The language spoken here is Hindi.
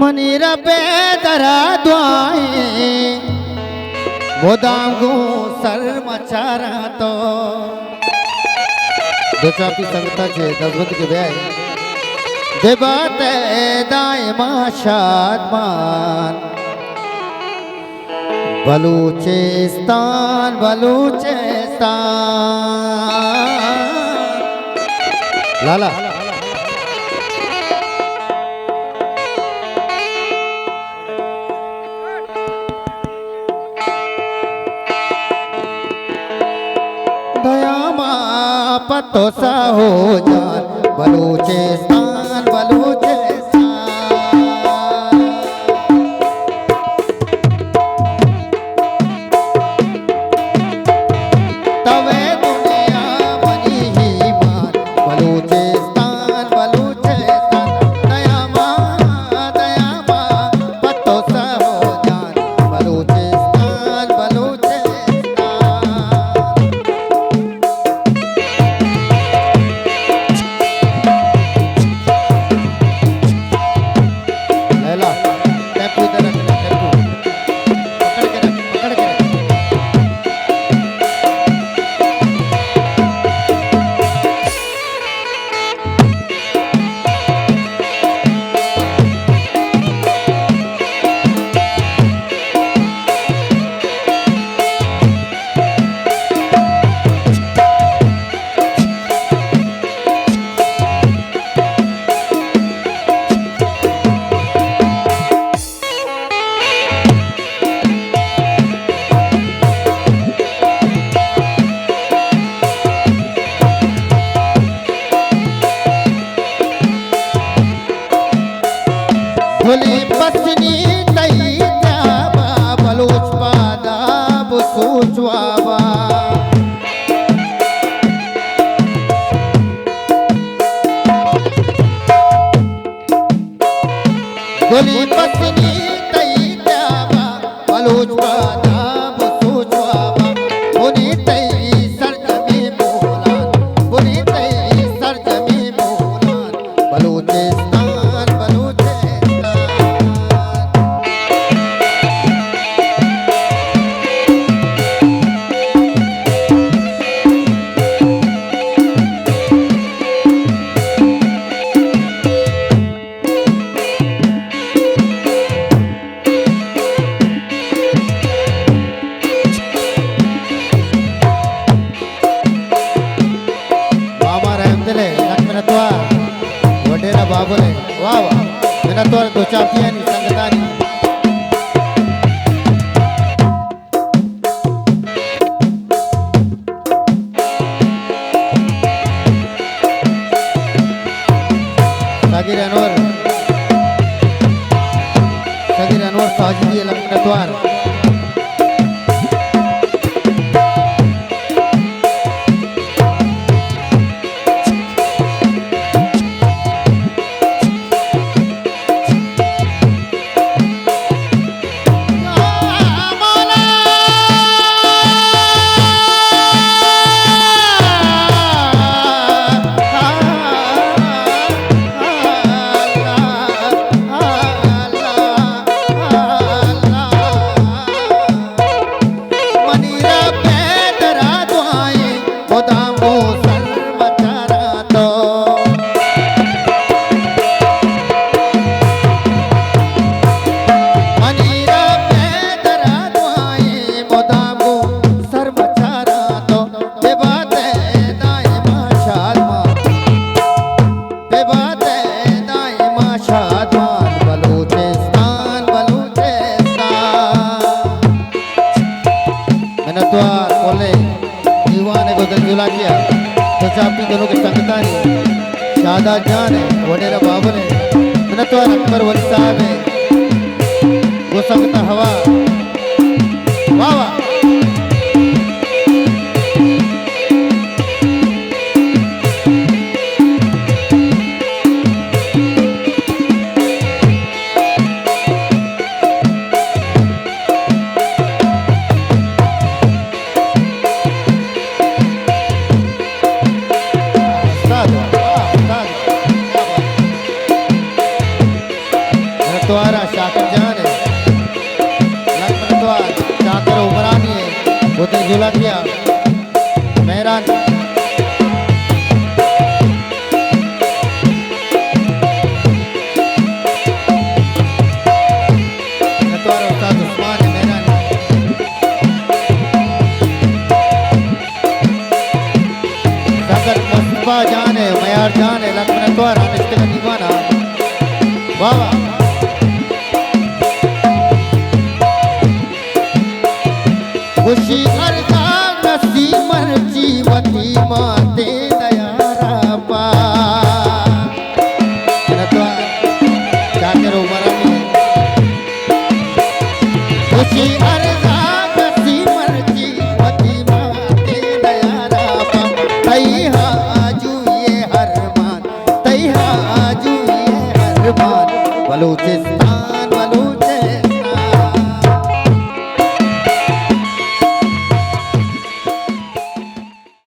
मनीर बेदरा द्वाए मोदांगू सर मचारा तो दो चापी संगता छे दसवंत के ब्याह देबाते दाए माशादमान बलूचिस्तान बलूचिस्तान लाला पतो सा हो जान बलूचिस्तान बलूचिस्तान तवे दुनिया बनी ही मान बलूचिस्तान बलूचिस्तान दया मां पतो सा हो जान बलूचिस्तान बलूचिस्तान भोली पत्नी तई त्याबा बलूच पादा बुसूचवाबा भोली पत्नी तई त्याबा बलूच पादा बुसूचवाबा भोली तई सरजमी बोलान भोली तई सरजमी बोलान बलूचिस्तान वडेरा बाबुले वाह वाह मेरा तो दो चापियां नी संगतानी सागिर अनवर साजिदी लखनतवार चापी दोनों के संगता ने शादा जान है वडेरा बाबू ने तो अकबर वली साहब है वो संगता हवा वाह वाह Tuara जाने मयार जाने लक्ष्मण द्वारा निश्चित दीवाना बाबा खुशी अरदास नसीमन जीवती माते दयारा पा जाते रो मरानी खुशी अरदास नसीमन जीवती माते दयारा पा